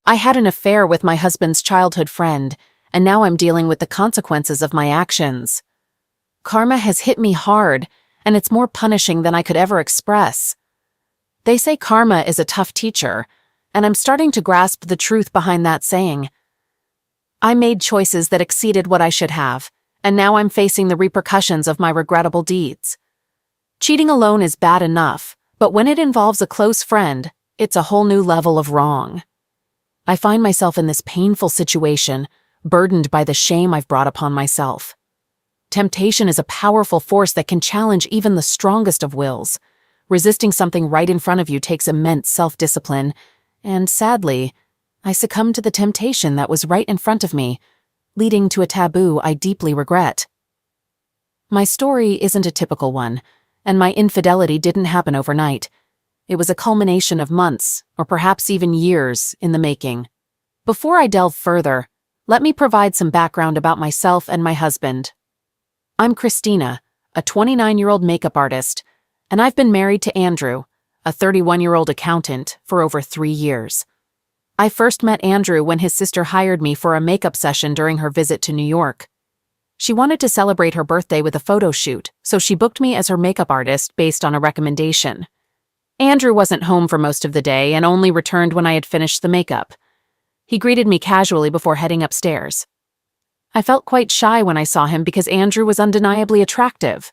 I had an affair with my husband's childhood friend, and now I'm dealing with the consequences of my actions. Karma has hit me hard, and it's more punishing than I could ever express. They say karma is a tough teacher, and I'm starting to grasp the truth behind that saying. I made choices that exceeded what I should have, and now I'm facing the repercussions of my regrettable deeds. Cheating alone is bad enough, but when it involves a close friend, it's a whole new level of wrong. I find myself in this painful situation, burdened by the shame I've brought upon myself. Temptation is a powerful force that can challenge even the strongest of wills. Resisting something right in front of you takes immense self-discipline, and sadly, I succumbed to the temptation that was right in front of me, leading to a taboo I deeply regret. My story isn't a typical one, and my infidelity didn't happen overnight. It was a culmination of months, or perhaps even years, in the making. Before I delve further, let me provide some background about myself and my husband. I'm Christina, a 29-year-old makeup artist, and I've been married to Andrew, a 31-year-old accountant, for over 3 years. I first met Andrew when his sister hired me for a makeup session during her visit to New York. She wanted to celebrate her birthday with a photo shoot, so she booked me as her makeup artist based on a recommendation. Andrew wasn't home for most of the day and only returned when I had finished the makeup. He greeted me casually before heading upstairs. I felt quite shy when I saw him because Andrew was undeniably attractive.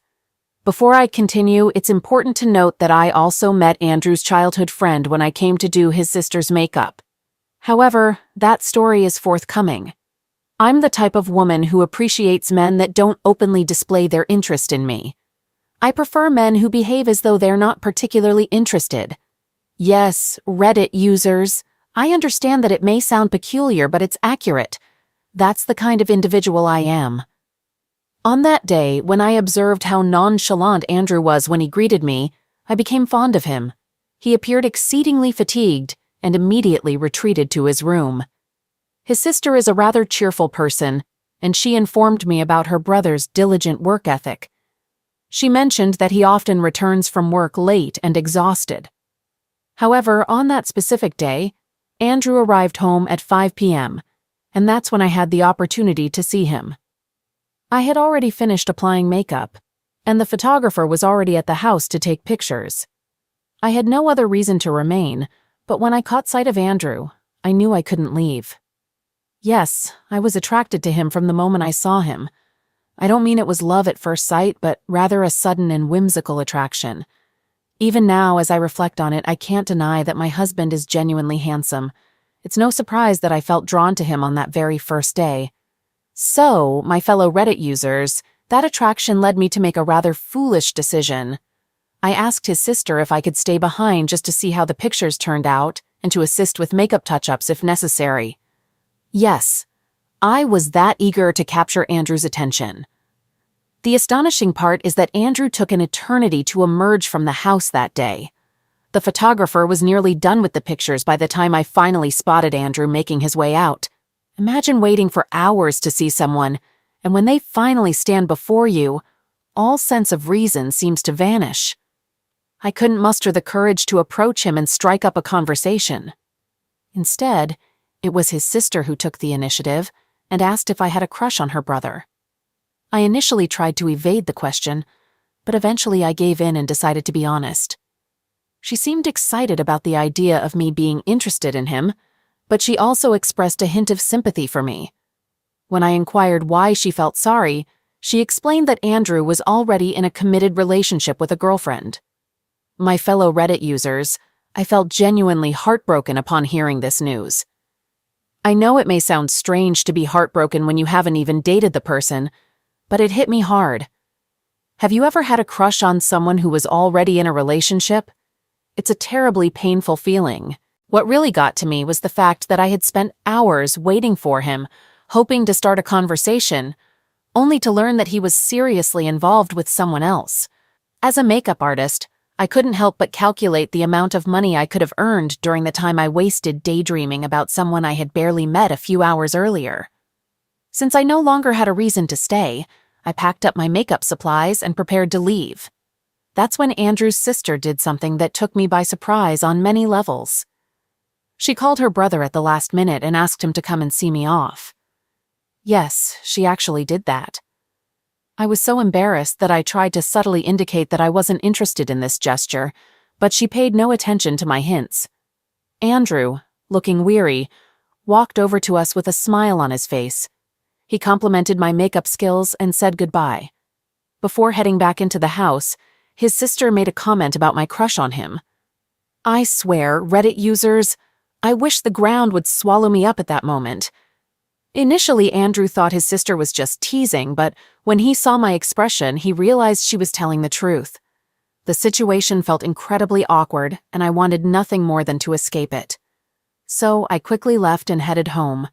Before I continue, it's important to note that I also met Andrew's childhood friend when I came to do his sister's makeup. However, that story is forthcoming. I'm the type of woman who appreciates men that don't openly display their interest in me. I prefer men who behave as though they're not particularly interested. Yes, Reddit users, I understand that it may sound peculiar, but it's accurate. That's the kind of individual I am. On that day, when I observed how nonchalant Andrew was when he greeted me, I became fond of him. He appeared exceedingly fatigued and immediately retreated to his room. His sister is a rather cheerful person, and she informed me about her brother's diligent work ethic. She mentioned that he often returns from work late and exhausted. However, on that specific day, Andrew arrived home at 5 p.m., and that's when I had the opportunity to see him. I had already finished applying makeup, and the photographer was already at the house to take pictures. I had no other reason to remain, but when I caught sight of Andrew, I knew I couldn't leave. Yes, I was attracted to him from the moment I saw him. I don't mean it was love at first sight, but rather a sudden and whimsical attraction. Even now, as I reflect on it, I can't deny that my husband is genuinely handsome. It's no surprise that I felt drawn to him on that very first day. So, my fellow Reddit users, that attraction led me to make a rather foolish decision. I asked his sister if I could stay behind just to see how the pictures turned out and to assist with makeup touch-ups if necessary. Yes, I was that eager to capture Andrew's attention. The astonishing part is that Andrew took an eternity to emerge from the house that day. The photographer was nearly done with the pictures by the time I finally spotted Andrew making his way out. Imagine waiting for hours to see someone, and when they finally stand before you, all sense of reason seems to vanish. I couldn't muster the courage to approach him and strike up a conversation. Instead, it was his sister who took the initiative and asked if I had a crush on her brother. I initially tried to evade the question, but eventually I gave in and decided to be honest. She seemed excited about the idea of me being interested in him, but she also expressed a hint of sympathy for me. When I inquired why she felt sorry, she explained that Andrew was already in a committed relationship with a girlfriend. My fellow Reddit users, I felt genuinely heartbroken upon hearing this news. I know it may sound strange to be heartbroken when you haven't even dated the person, but it hit me hard. Have you ever had a crush on someone who was already in a relationship? It's a terribly painful feeling. What really got to me was the fact that I had spent hours waiting for him, hoping to start a conversation, only to learn that he was seriously involved with someone else. As a makeup artist, I couldn't help but calculate the amount of money I could have earned during the time I wasted daydreaming about someone I had barely met a few hours earlier. Since I no longer had a reason to stay, I packed up my makeup supplies and prepared to leave. That's when Andrew's sister did something that took me by surprise on many levels. She called her brother at the last minute and asked him to come and see me off. Yes, she actually did that. I was so embarrassed that I tried to subtly indicate that I wasn't interested in this gesture, but she paid no attention to my hints. Andrew, looking weary, walked over to us with a smile on his face. He complimented my makeup skills and said goodbye. Before heading back into the house, his sister made a comment about my crush on him. I swear, Reddit users, I wish the ground would swallow me up at that moment. Initially, Andrew thought his sister was just teasing, but when he saw my expression, he realized she was telling the truth. The situation felt incredibly awkward, and I wanted nothing more than to escape it. So I quickly left and headed home.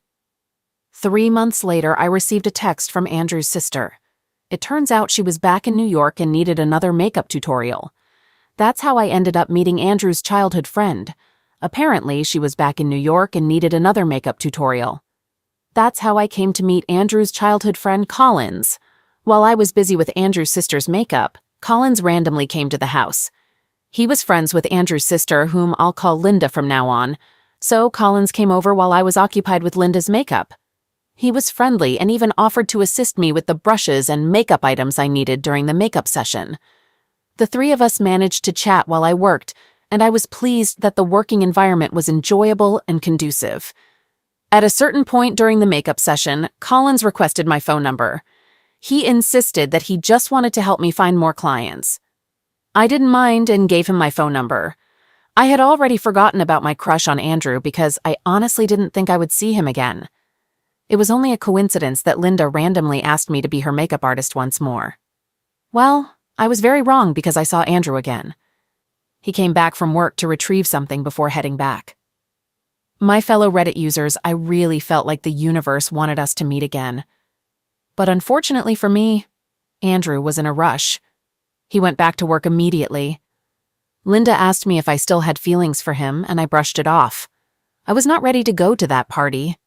3 months later, I received a text from Andrew's sister. It turns out she was back in New York and needed another makeup tutorial. That's how I ended up meeting Andrew's childhood friend. Apparently, she was back in New York and needed another makeup tutorial. That's how I came to meet Andrew's childhood friend, Collins. While I was busy with Andrew's sister's makeup, Collins randomly came to the house. He was friends with Andrew's sister, whom I'll call Linda from now on, so Collins came over while I was occupied with Linda's makeup. He was friendly and even offered to assist me with the brushes and makeup items I needed during the makeup session. The three of us managed to chat while I worked, and I was pleased that the working environment was enjoyable and conducive. At a certain point during the makeup session, Collins requested my phone number. He insisted that he just wanted to help me find more clients. I didn't mind and gave him my phone number. I had already forgotten about my crush on Andrew because I honestly didn't think I would see him again. It was only a coincidence that Linda randomly asked me to be her makeup artist once more. Well, I was very wrong because I saw Andrew again. He came back from work to retrieve something before heading back. My fellow Reddit users, I really felt like the universe wanted us to meet again. But unfortunately for me, Andrew was in a rush. He went back to work immediately. Linda asked me if I still had feelings for him, and I brushed it off. I was not ready to go to that party.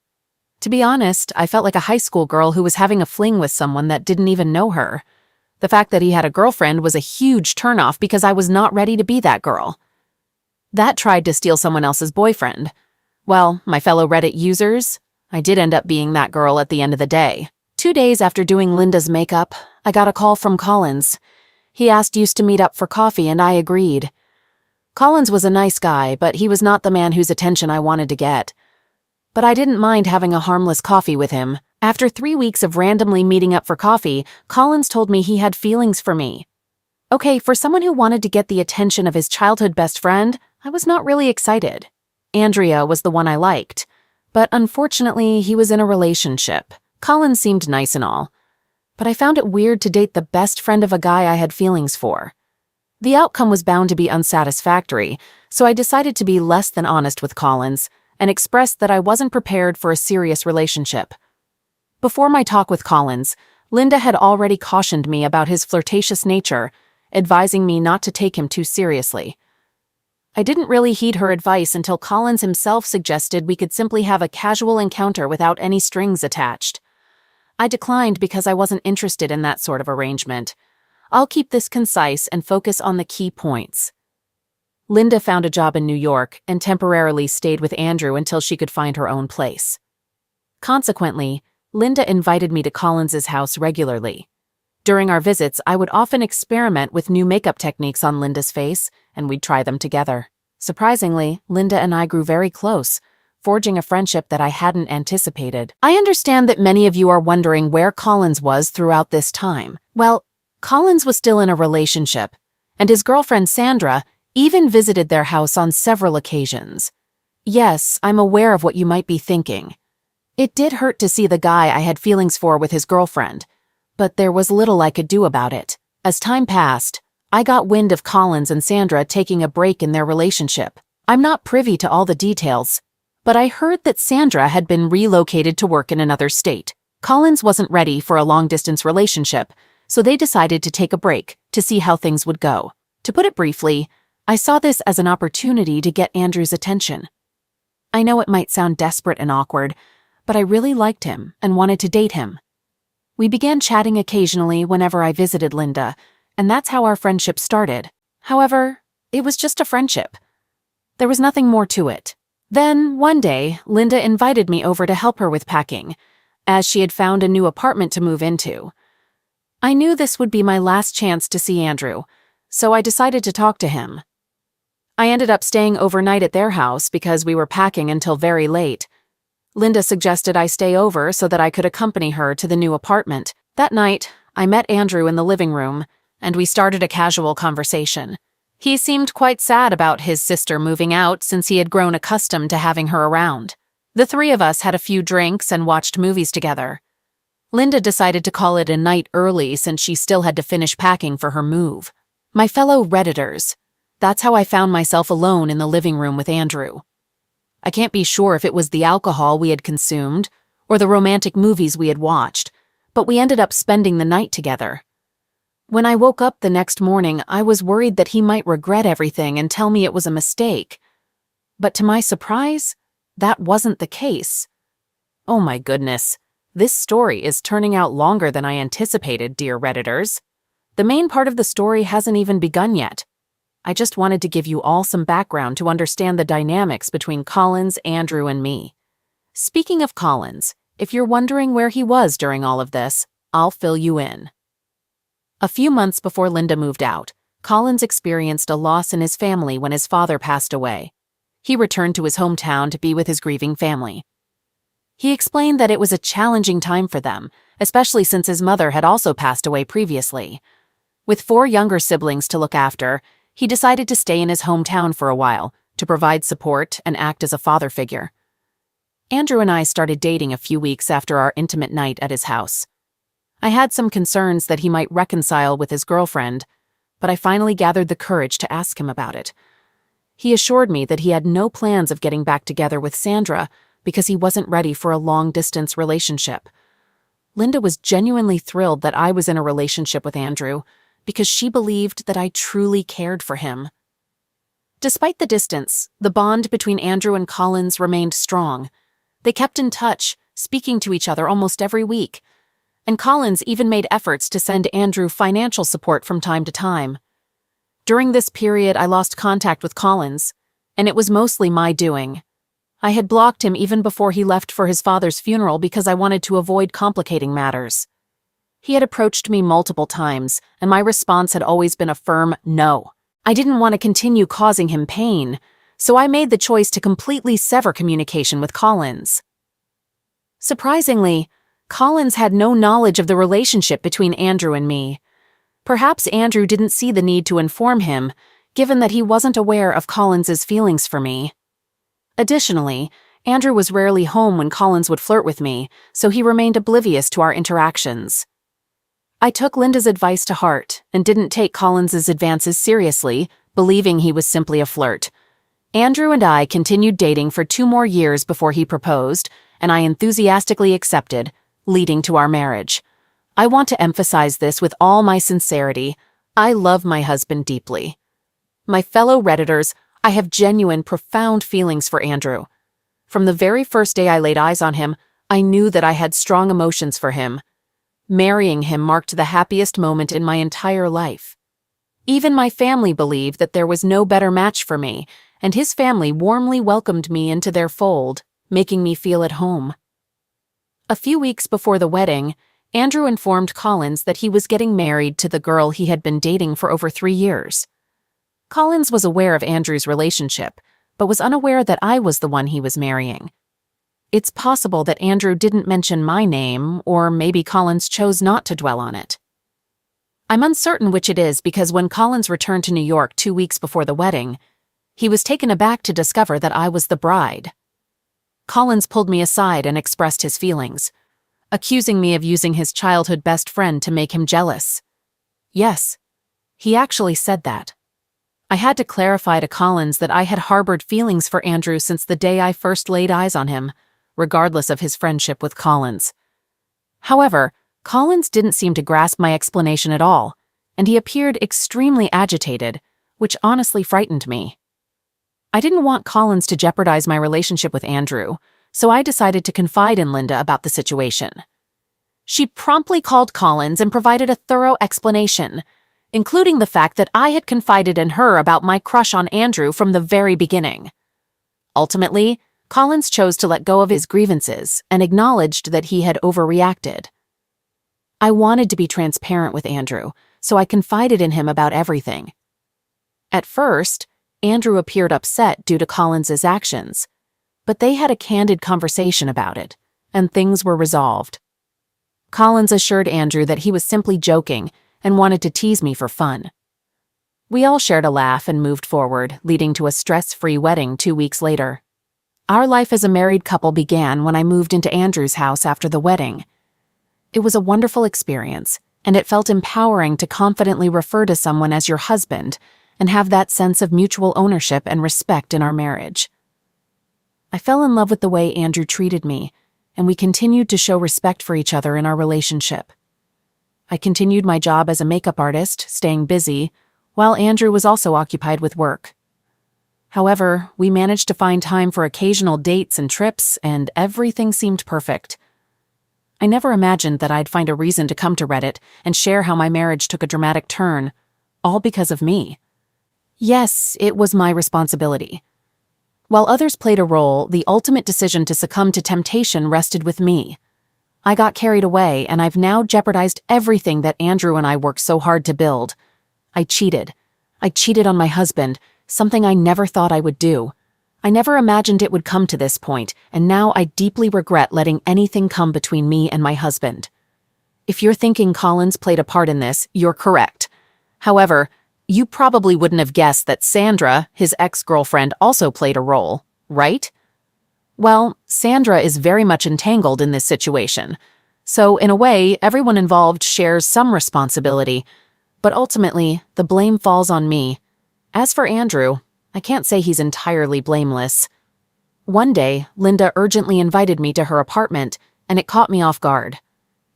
To be honest, I felt like a high school girl who was having a fling with someone that didn't even know her. The fact that he had a girlfriend was a huge turnoff because I was not ready to be that girl. That tried to steal someone else's boyfriend. Well, my fellow Reddit users, I did end up being that girl at the end of the day. 2 days after doing Linda's makeup, I got a call from Collins. He asked us to meet up for coffee and I agreed. Collins was a nice guy, but he was not the man whose attention I wanted to get. But I didn't mind having a harmless coffee with him. After 3 weeks of randomly meeting up for coffee, Collins told me he had feelings for me. Okay, for someone who wanted to get the attention of his childhood best friend, I was not really excited. Andrea was the one I liked. But unfortunately, he was in a relationship. Collins seemed nice and all. But I found it weird to date the best friend of a guy I had feelings for. The outcome was bound to be unsatisfactory, so I decided to be less than honest with Collins and expressed that I wasn't prepared for a serious relationship. Before my talk with Collins, Linda had already cautioned me about his flirtatious nature, advising me not to take him too seriously. I didn't really heed her advice until Collins himself suggested we could simply have a casual encounter without any strings attached. I declined because I wasn't interested in that sort of arrangement. I'll keep this concise and focus on the key points. Linda found a job in New York and temporarily stayed with Andrew until she could find her own place. Consequently, Linda invited me to Collins's house regularly. During our visits, I would often experiment with new makeup techniques on Linda's face, and we'd try them together. Surprisingly, Linda and I grew very close, forging a friendship that I hadn't anticipated. I understand that many of you are wondering where Collins was throughout this time. Well, Collins was still in a relationship, and his girlfriend Sandra even visited their house on several occasions. Yes, I'm aware of what you might be thinking. It did hurt to see the guy I had feelings for with his girlfriend, but there was little I could do about it. As time passed, I got wind of Collins and Sandra taking a break in their relationship. I'm not privy to all the details, but I heard that Sandra had been relocated to work in another state. Collins wasn't ready for a long-distance relationship, so they decided to take a break to see how things would go. To put it briefly, I saw this as an opportunity to get Andrew's attention. I know it might sound desperate and awkward, but I really liked him and wanted to date him. We began chatting occasionally whenever I visited Linda, and that's how our friendship started. However, it was just a friendship. There was nothing more to it. Then, one day, Linda invited me over to help her with packing, as she had found a new apartment to move into. I knew this would be my last chance to see Andrew, so I decided to talk to him. I ended up staying overnight at their house because we were packing until very late. Linda suggested I stay over so that I could accompany her to the new apartment. That night, I met Andrew in the living room, and we started a casual conversation. He seemed quite sad about his sister moving out since he had grown accustomed to having her around. The three of us had a few drinks and watched movies together. Linda decided to call it a night early since she still had to finish packing for her move. My fellow Redditors, that's how I found myself alone in the living room with Andrew. I can't be sure if it was the alcohol we had consumed or the romantic movies we had watched, but we ended up spending the night together. When I woke up the next morning, I was worried that he might regret everything and tell me it was a mistake. But to my surprise, that wasn't the case. Oh my goodness, this story is turning out longer than I anticipated, dear Redditors. The main part of the story hasn't even begun yet. I just wanted to give you all some background to understand the dynamics between Collins, Andrew, and me. Speaking of Collins, if you're wondering where he was during all of this, I'll fill you in. A few months before Linda moved out, Collins experienced a loss in his family when his father passed away. He returned to his hometown to be with his grieving family. He explained that it was a challenging time for them, especially since his mother had also passed away previously. With 4 younger siblings to look after, he decided to stay in his hometown for a while to provide support and act as a father figure. Andrew and I started dating a few weeks after our intimate night at his house. I had some concerns that he might reconcile with his girlfriend, but I finally gathered the courage to ask him about it. He assured me that he had no plans of getting back together with Sandra because he wasn't ready for a long-distance relationship. Linda was genuinely thrilled that I was in a relationship with Andrew because she believed that I truly cared for him. Despite the distance, the bond between Andrew and Collins remained strong. They kept in touch, speaking to each other almost every week, and Collins even made efforts to send Andrew financial support from time to time. During this period, I lost contact with Collins, and it was mostly my doing. I had blocked him even before he left for his father's funeral because I wanted to avoid complicating matters. He had approached me multiple times, and my response had always been a firm no. I didn't want to continue causing him pain, so I made the choice to completely sever communication with Collins. Surprisingly, Collins had no knowledge of the relationship between Andrew and me. Perhaps Andrew didn't see the need to inform him, given that he wasn't aware of Collins's feelings for me. Additionally, Andrew was rarely home when Collins would flirt with me, so he remained oblivious to our interactions. I took Linda's advice to heart and didn't take Collins's advances seriously, believing he was simply a flirt. Andrew and I continued dating for 2 more years before he proposed, and I enthusiastically accepted, leading to our marriage. I want to emphasize this with all my sincerity. I love my husband deeply. My fellow Redditors, I have genuine, profound feelings for Andrew. From the very first day I laid eyes on him, I knew that I had strong emotions for him. Marrying him marked the happiest moment in my entire life. Even my family believed that there was no better match for me, and his family warmly welcomed me into their fold, making me feel at home. A few weeks before the wedding, Andrew informed Collins that he was getting married to the girl he had been dating for over 3 years. Collins was aware of Andrew's relationship, but was unaware that I was the one he was marrying. It's possible that Andrew didn't mention my name, or maybe Collins chose not to dwell on it. I'm uncertain which it is because when Collins returned to New York 2 weeks before the wedding, he was taken aback to discover that I was the bride. Collins pulled me aside and expressed his feelings, accusing me of using his childhood best friend to make him jealous. Yes, he actually said that. I had to clarify to Collins that I had harbored feelings for Andrew since the day I first laid eyes on him, regardless of his friendship with Collins. However, Collins didn't seem to grasp my explanation at all, and he appeared extremely agitated, which honestly frightened me. I didn't want Collins to jeopardize my relationship with Andrew, so I decided to confide in Linda about the situation. She promptly called Collins and provided a thorough explanation, including the fact that I had confided in her about my crush on Andrew from the very beginning. Ultimately, Collins chose to let go of his grievances and acknowledged that he had overreacted. I wanted to be transparent with Andrew, so I confided in him about everything. At first, Andrew appeared upset due to Collins's actions, but they had a candid conversation about it, and things were resolved. Collins assured Andrew that he was simply joking and wanted to tease me for fun. We all shared a laugh and moved forward, leading to a stress-free wedding 2 weeks later. Our life as a married couple began when I moved into Andrew's house after the wedding. It was a wonderful experience, and it felt empowering to confidently refer to someone as your husband and have that sense of mutual ownership and respect in our marriage. I fell in love with the way Andrew treated me, and we continued to show respect for each other in our relationship. I continued my job as a makeup artist, staying busy, while Andrew was also occupied with work. However, we managed to find time for occasional dates and trips, and everything seemed perfect. I never imagined that I'd find a reason to come to Reddit and share how my marriage took a dramatic turn, all because of me. Yes, it was my responsibility. While others played a role, the ultimate decision to succumb to temptation rested with me. I got carried away, and I've now jeopardized everything that Andrew and I worked so hard to build. I cheated. I cheated on my husband, something I never thought I would do. I never imagined it would come to this point, and now I deeply regret letting anything come between me and my husband. If you're thinking Collins played a part in this, you're correct. However, you probably wouldn't have guessed that Sandra, his ex-girlfriend, also played a role, right? Well, Sandra is very much entangled in this situation. So, in a way, everyone involved shares some responsibility, but ultimately, the blame falls on me. As for Andrew, I can't say he's entirely blameless. One day, Linda urgently invited me to her apartment, and it caught me off guard.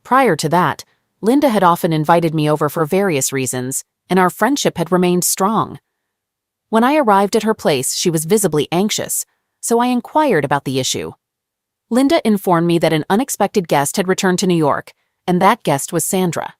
Prior to that, Linda had often invited me over for various reasons, and our friendship had remained strong. When I arrived at her place, she was visibly anxious, so I inquired about the issue. Linda informed me that an unexpected guest had returned to New York, and that guest was Sandra.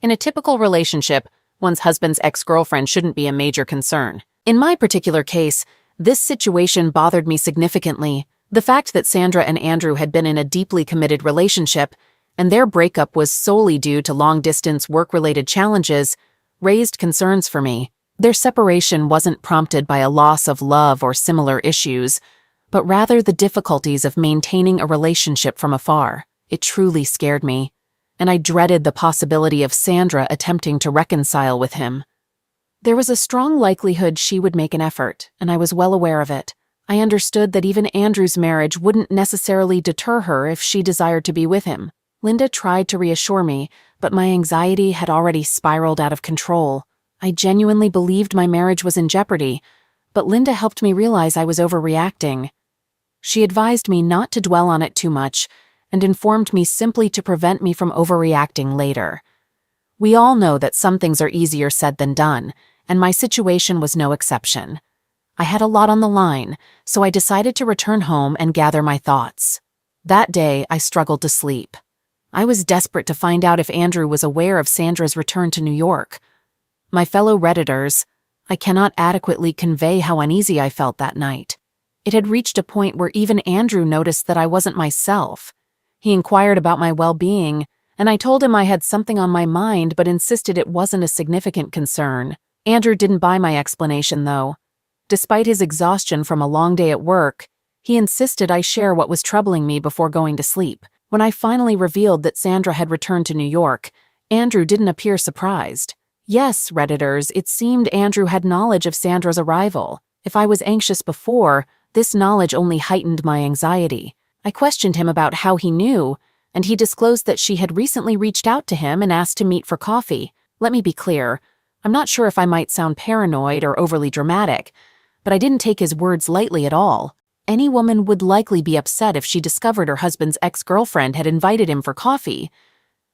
In a typical relationship, one's husband's ex-girlfriend shouldn't be a major concern. In my particular case, this situation bothered me significantly. The fact that Sandra and Andrew had been in a deeply committed relationship, and their breakup was solely due to long-distance work-related challenges, raised concerns for me. Their separation wasn't prompted by a loss of love or similar issues, but rather the difficulties of maintaining a relationship from afar. It truly scared me, and I dreaded the possibility of Sandra attempting to reconcile with him. There was a strong likelihood she would make an effort, and I was well aware of it. I understood that even Andrew's marriage wouldn't necessarily deter her if she desired to be with him. Linda tried to reassure me, but my anxiety had already spiraled out of control. I genuinely believed my marriage was in jeopardy, but Linda helped me realize I was overreacting. She advised me not to dwell on it too much and informed me simply to prevent me from overreacting later. We all know that some things are easier said than done, and my situation was no exception. I had a lot on the line, so I decided to return home and gather my thoughts. That day, I struggled to sleep. I was desperate to find out if Andrew was aware of Sandra's return to New York. My fellow Redditors, I cannot adequately convey how uneasy I felt that night. It had reached a point where even Andrew noticed that I wasn't myself. He inquired about my well-being, and I told him I had something on my mind but insisted it wasn't a significant concern. Andrew didn't buy my explanation, though. Despite his exhaustion from a long day at work, he insisted I share what was troubling me before going to sleep. When I finally revealed that Sandra had returned to New York, Andrew didn't appear surprised. Yes, Redditors, it seemed Andrew had knowledge of Sandra's arrival. If I was anxious before, this knowledge only heightened my anxiety. I questioned him about how he knew, and he disclosed that she had recently reached out to him and asked to meet for coffee. Let me be clear, I'm not sure if I might sound paranoid or overly dramatic, but I didn't take his words lightly at all. Any woman would likely be upset if she discovered her husband's ex-girlfriend had invited him for coffee.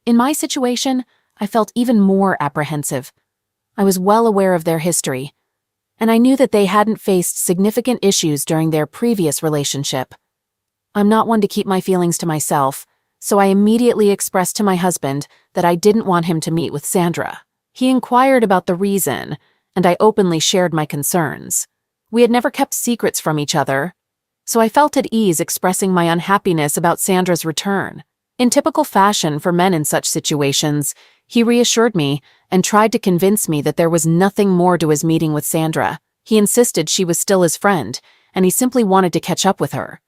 In my situation, I felt even more apprehensive. I was well aware of their history, and I knew that they hadn't faced significant issues during their previous relationship. I'm not one to keep my feelings to myself, so I immediately expressed to my husband that I didn't want him to meet with Sandra. He inquired about the reason, and I openly shared my concerns. We had never kept secrets from each other, so I felt at ease expressing my unhappiness about Sandra's return. In typical fashion for men in such situations, he reassured me and tried to convince me that there was nothing more to his meeting with Sandra. He insisted she was still his friend, and he simply wanted to catch up with her.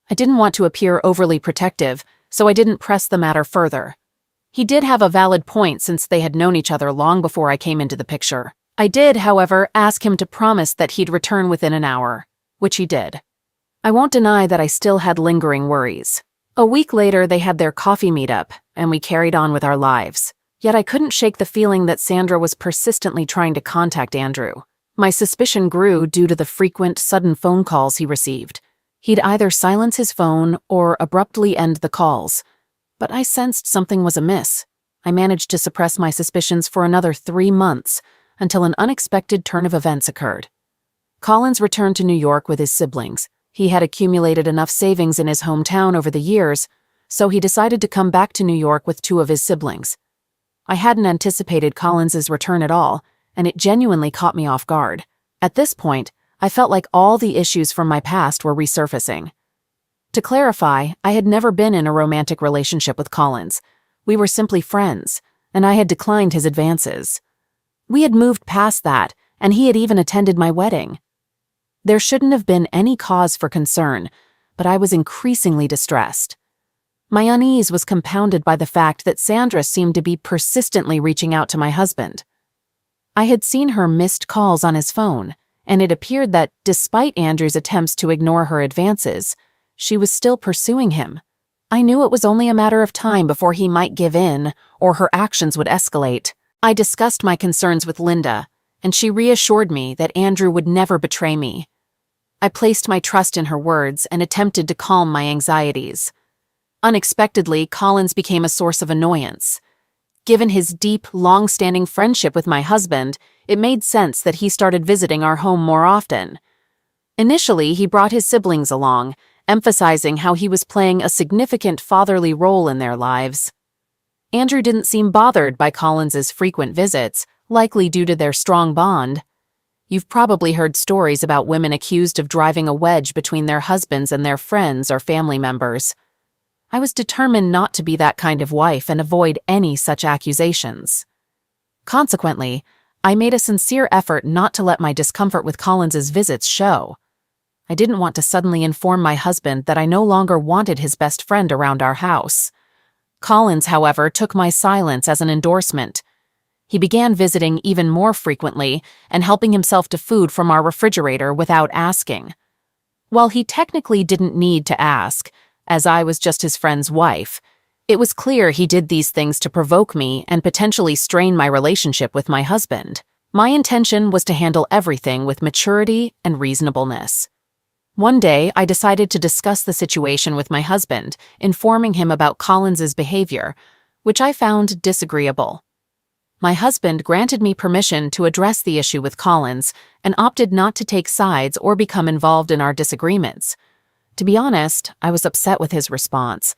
I didn't want to appear overly protective, so I didn't press the matter further. He did have a valid point since they had known each other long before I came into the picture. I did, however, ask him to promise that he'd return within an hour, which he did. I won't deny that I still had lingering worries. A week later, they had their coffee meetup, and we carried on with our lives. Yet I couldn't shake the feeling that Sandra was persistently trying to contact Andrew. My suspicion grew due to the frequent, sudden phone calls he received. He'd either silence his phone or abruptly end the calls. But I sensed something was amiss. I managed to suppress my suspicions for another 3 months, until an unexpected turn of events occurred. Collins returned to New York with his siblings. He had accumulated enough savings in his hometown over the years, so he decided to come back to New York with 2 of his siblings. I hadn't anticipated Collins's return at all, and it genuinely caught me off guard. At this point, I felt like all the issues from my past were resurfacing. To clarify, I had never been in a romantic relationship with Collins. We were simply friends, and I had declined his advances. We had moved past that, and he had even attended my wedding. There shouldn't have been any cause for concern, but I was increasingly distressed. My unease was compounded by the fact that Sandra seemed to be persistently reaching out to my husband. I had seen her missed calls on his phone, and it appeared that, despite Andrew's attempts to ignore her advances, she was still pursuing him. I knew it was only a matter of time before he might give in, or her actions would escalate. I discussed my concerns with Linda, and she reassured me that Andrew would never betray me. I placed my trust in her words and attempted to calm my anxieties. Unexpectedly, Collins became a source of annoyance. Given his deep, long-standing friendship with my husband, it made sense that he started visiting our home more often. Initially, he brought his siblings along, emphasizing how he was playing a significant fatherly role in their lives. Andrew didn't seem bothered by Collins's frequent visits, likely due to their strong bond. You've probably heard stories about women accused of driving a wedge between their husbands and their friends or family members. I was determined not to be that kind of wife and avoid any such accusations. Consequently, I made a sincere effort not to let my discomfort with Collins's visits show. I didn't want to suddenly inform my husband that I no longer wanted his best friend around our house. Collins, however, took my silence as an endorsement. He began visiting even more frequently and helping himself to food from our refrigerator without asking. While he technically didn't need to ask, as I was just his friend's wife, it was clear he did these things to provoke me and potentially strain my relationship with my husband. My intention was to handle everything with maturity and reasonableness. One day, I decided to discuss the situation with my husband, informing him about Collins's behavior, which I found disagreeable. My husband granted me permission to address the issue with Collins and opted not to take sides or become involved in our disagreements. To be honest, I was upset with his response.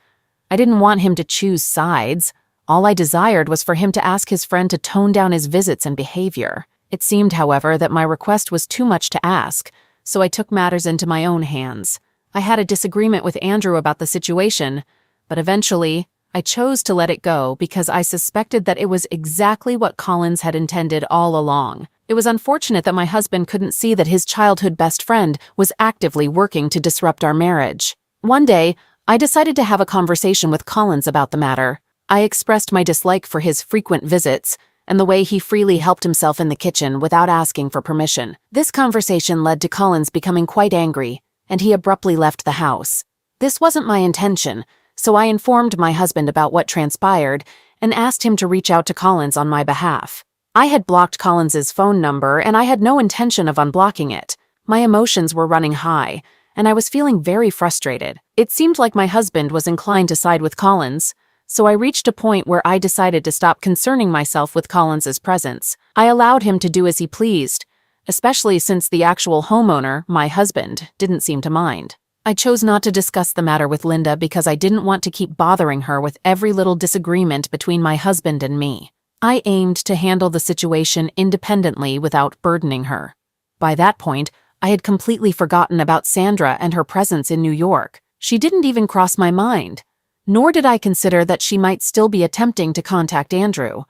I didn't want him to choose sides. All I desired was for him to ask his friend to tone down his visits and behavior. It seemed, however, that my request was too much to ask, so I took matters into my own hands. I had a disagreement with Andrew about the situation, but eventually, I chose to let it go because I suspected that it was exactly what Collins had intended all along. It was unfortunate that my husband couldn't see that his childhood best friend was actively working to disrupt our marriage. One day, I decided to have a conversation with Collins about the matter. I expressed my dislike for his frequent visits and the way he freely helped himself in the kitchen without asking for permission. This conversation led to Collins becoming quite angry, and he abruptly left the house. This wasn't my intention, so I informed my husband about what transpired and asked him to reach out to Collins on my behalf. I had blocked Collins's phone number, and I had no intention of unblocking it. My emotions were running high, and I was feeling very frustrated. It seemed like my husband was inclined to side with Collins, so I reached a point where I decided to stop concerning myself with Collins's presence. I allowed him to do as he pleased, especially since the actual homeowner, my husband, didn't seem to mind. I chose not to discuss the matter with Linda because I didn't want to keep bothering her with every little disagreement between my husband and me. I aimed to handle the situation independently without burdening her. By that point, I had completely forgotten about Sandra and her presence in New York. She didn't even cross my mind, nor did I consider that she might still be attempting to contact Andrew.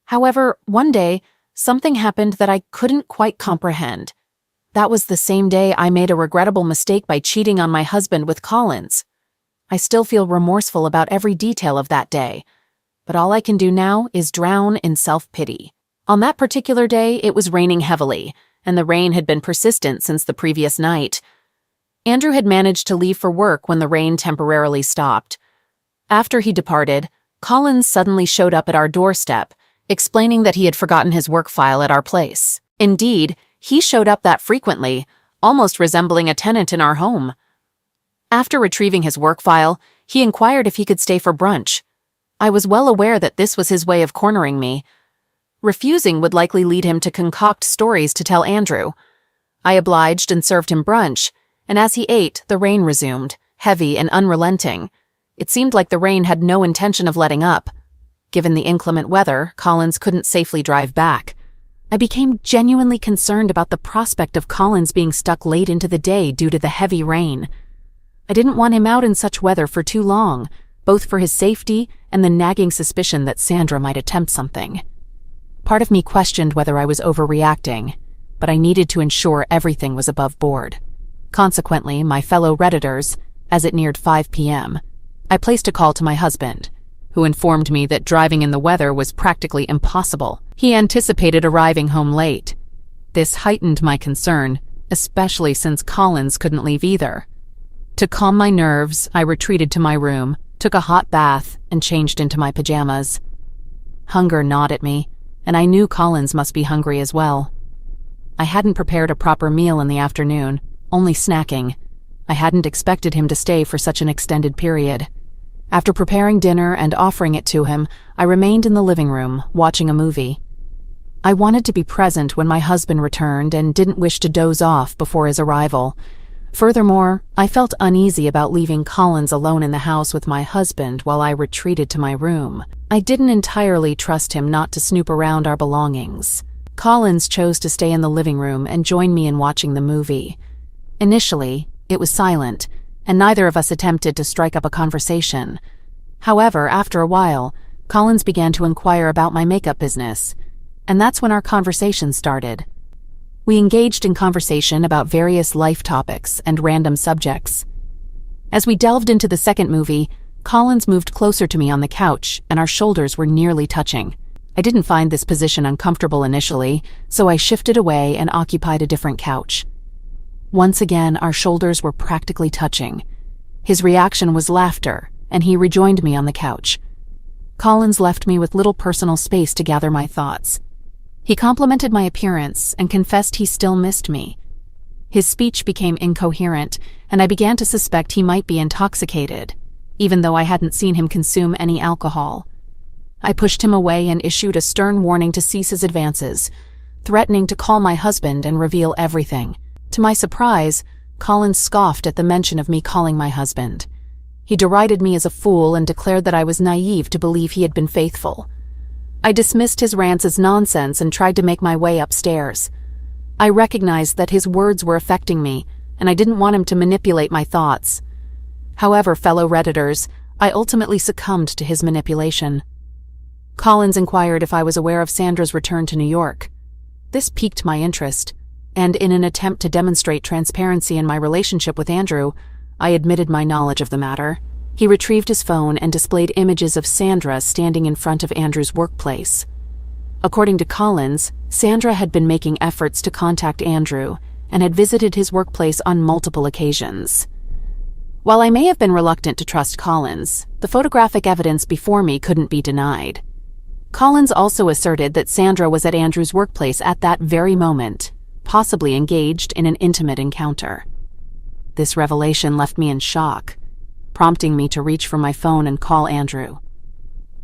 However, one day, something happened that I couldn't quite comprehend. That was the same day I made a regrettable mistake by cheating on my husband with Collins. I still feel remorseful about every detail of that day, but all I can do now is drown in self-pity. On that particular day, it was raining heavily, and the rain had been persistent since the previous night. Andrew had managed to leave for work when the rain temporarily stopped. After he departed, Collins suddenly showed up at our doorstep, explaining that he had forgotten his work file at our place. Indeed, he showed up that frequently, almost resembling a tenant in our home. After retrieving his work file, he inquired if he could stay for brunch. I was well aware that this was his way of cornering me. Refusing would likely lead him to concoct stories to tell Andrew. I obliged and served him brunch, and as he ate, the rain resumed, heavy and unrelenting. It seemed like the rain had no intention of letting up. Given the inclement weather, Collins couldn't safely drive back. I became genuinely concerned about the prospect of Collins being stuck late into the day due to the heavy rain. I didn't want him out in such weather for too long, both for his safety and the nagging suspicion that Sandra might attempt something. Part of me questioned whether I was overreacting, but I needed to ensure everything was above board. Consequently, my fellow Redditors, as it neared 5 p.m., I placed a call to my husband, who informed me that driving in the weather was practically impossible. He anticipated arriving home late. This heightened my concern, especially since Collins couldn't leave either. To calm my nerves, I retreated to my room, took a hot bath, and changed into my pajamas. Hunger gnawed at me, and I knew Collins must be hungry as well. I hadn't prepared a proper meal in the afternoon, only snacking. I hadn't expected him to stay for such an extended period. After preparing dinner and offering it to him, I remained in the living room, watching a movie. I wanted to be present when my husband returned and didn't wish to doze off before his arrival. Furthermore, I felt uneasy about leaving Collins alone in the house with my husband while I retreated to my room. I didn't entirely trust him not to snoop around our belongings. Collins chose to stay in the living room and join me in watching the movie. Initially, it was silent, and neither of us attempted to strike up a conversation. However, after a while, Collins began to inquire about my makeup business, and that's when our conversation started. We engaged in conversation about various life topics and random subjects. As we delved into the second movie, Collins moved closer to me on the couch, and our shoulders were nearly touching. I didn't find this position uncomfortable initially, so I shifted away and occupied a different couch. Once again, our shoulders were practically touching. His reaction was laughter, and he rejoined me on the couch. Collins left me with little personal space to gather my thoughts. He complimented my appearance and confessed he still missed me. His speech became incoherent, and I began to suspect he might be intoxicated, even though I hadn't seen him consume any alcohol. I pushed him away and issued a stern warning to cease his advances, threatening to call my husband and reveal everything. To my surprise, Collins scoffed at the mention of me calling my husband. He derided me as a fool and declared that I was naive to believe he had been faithful. I dismissed his rants as nonsense and tried to make my way upstairs. I recognized that his words were affecting me, and I didn't want him to manipulate my thoughts. However, fellow Redditors, I ultimately succumbed to his manipulation. Collins inquired if I was aware of Sandra's return to New York. This piqued my interest, and in an attempt to demonstrate transparency in my relationship with Andrew, I admitted my knowledge of the matter. He retrieved his phone and displayed images of Sandra standing in front of Andrew's workplace. According to Collins, Sandra had been making efforts to contact Andrew and had visited his workplace on multiple occasions. While I may have been reluctant to trust Collins, the photographic evidence before me couldn't be denied. Collins also asserted that Sandra was at Andrew's workplace at that very moment, possibly engaged in an intimate encounter. This revelation left me in shock, prompting me to reach for my phone and call Andrew.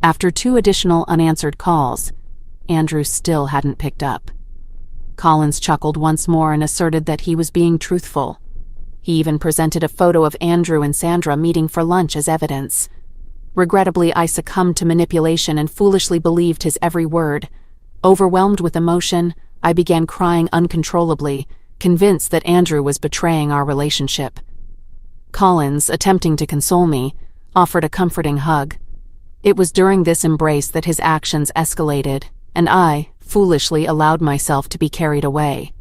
After 2 additional unanswered calls, Andrew still hadn't picked up. Collins chuckled once more and asserted that he was being truthful. He even presented a photo of Andrew and Sandra meeting for lunch as evidence. Regrettably, I succumbed to manipulation and foolishly believed his every word. Overwhelmed with emotion, I began crying uncontrollably, convinced that Andrew was betraying our relationship. Collins, attempting to console me, offered a comforting hug. It was during this embrace that his actions escalated, and I, foolishly, allowed myself to be carried away.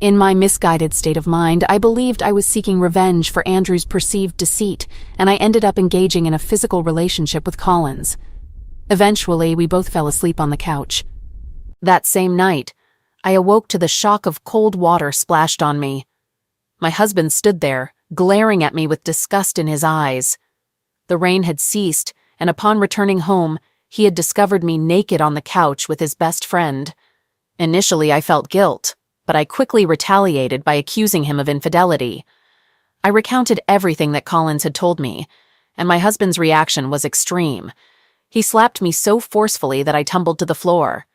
In my misguided state of mind, I believed I was seeking revenge for Andrew's perceived deceit, and I ended up engaging in a physical relationship with Collins. Eventually, we both fell asleep on the couch. That same night, I awoke to the shock of cold water splashed on me. My husband stood there, glaring at me with disgust in his eyes. The rain had ceased, and upon returning home, he had discovered me naked on the couch with his best friend. Initially, I felt guilt, but I quickly retaliated by accusing him of infidelity. I recounted everything that Collins had told me, and my husband's reaction was extreme. He slapped me so forcefully that I tumbled to the floor.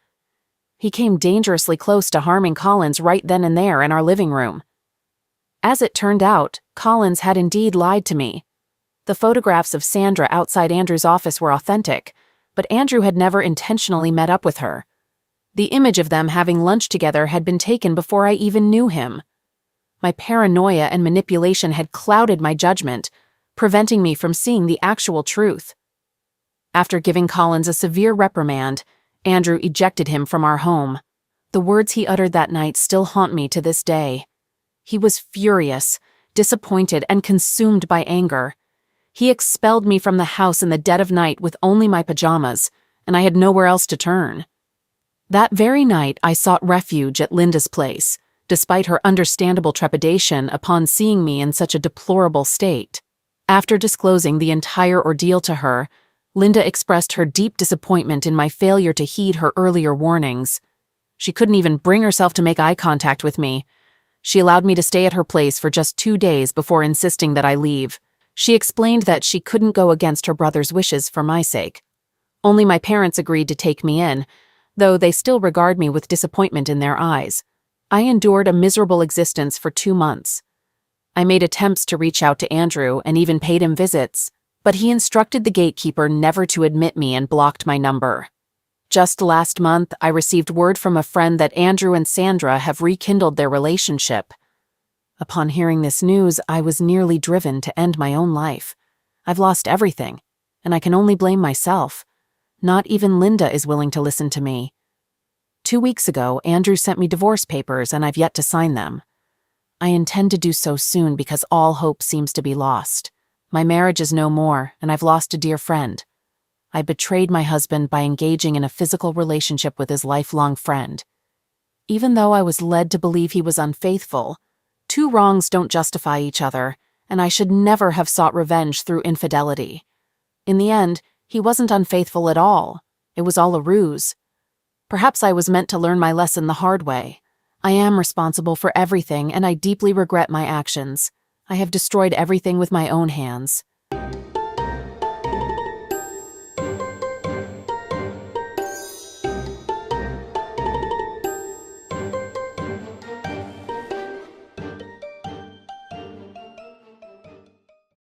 He came dangerously close to harming Collins right then and there in our living room. As it turned out, Collins had indeed lied to me. The photographs of Sandra outside Andrew's office were authentic, but Andrew had never intentionally met up with her. The image of them having lunch together had been taken before I even knew him. My paranoia and manipulation had clouded my judgment, preventing me from seeing the actual truth. After giving Collins a severe reprimand, Andrew ejected him from our home. The words he uttered that night still haunt me to this day. He was furious, disappointed, and consumed by anger. He expelled me from the house in the dead of night with only my pajamas, and I had nowhere else to turn. That very night, I sought refuge at Linda's place, despite her understandable trepidation upon seeing me in such a deplorable state. After disclosing the entire ordeal to her, Linda expressed her deep disappointment in my failure to heed her earlier warnings. She couldn't even bring herself to make eye contact with me. She allowed me to stay at her place for just 2 days before insisting that I leave. She explained that she couldn't go against her brother's wishes for my sake. Only my parents agreed to take me in, though they still regard me with disappointment in their eyes. I endured a miserable existence for 2 months. I made attempts to reach out to Andrew and even paid him visits, but he instructed the gatekeeper never to admit me and blocked my number. Just last month, I received word from a friend that Andrew and Sandra have rekindled their relationship. Upon hearing this news, I was nearly driven to end my own life. I've lost everything, and I can only blame myself. Not even Linda is willing to listen to me. 2 weeks ago, Andrew sent me divorce papers, and I've yet to sign them. I intend to do so soon because all hope seems to be lost. My marriage is no more, and I've lost a dear friend. I betrayed my husband by engaging in a physical relationship with his lifelong friend. Even though I was led to believe he was unfaithful, 2 wrongs don't justify each other, and I should never have sought revenge through infidelity. In the end, he wasn't unfaithful at all. It was all a ruse. Perhaps I was meant to learn my lesson the hard way. I am responsible for everything, and I deeply regret my actions. I have destroyed everything with my own hands.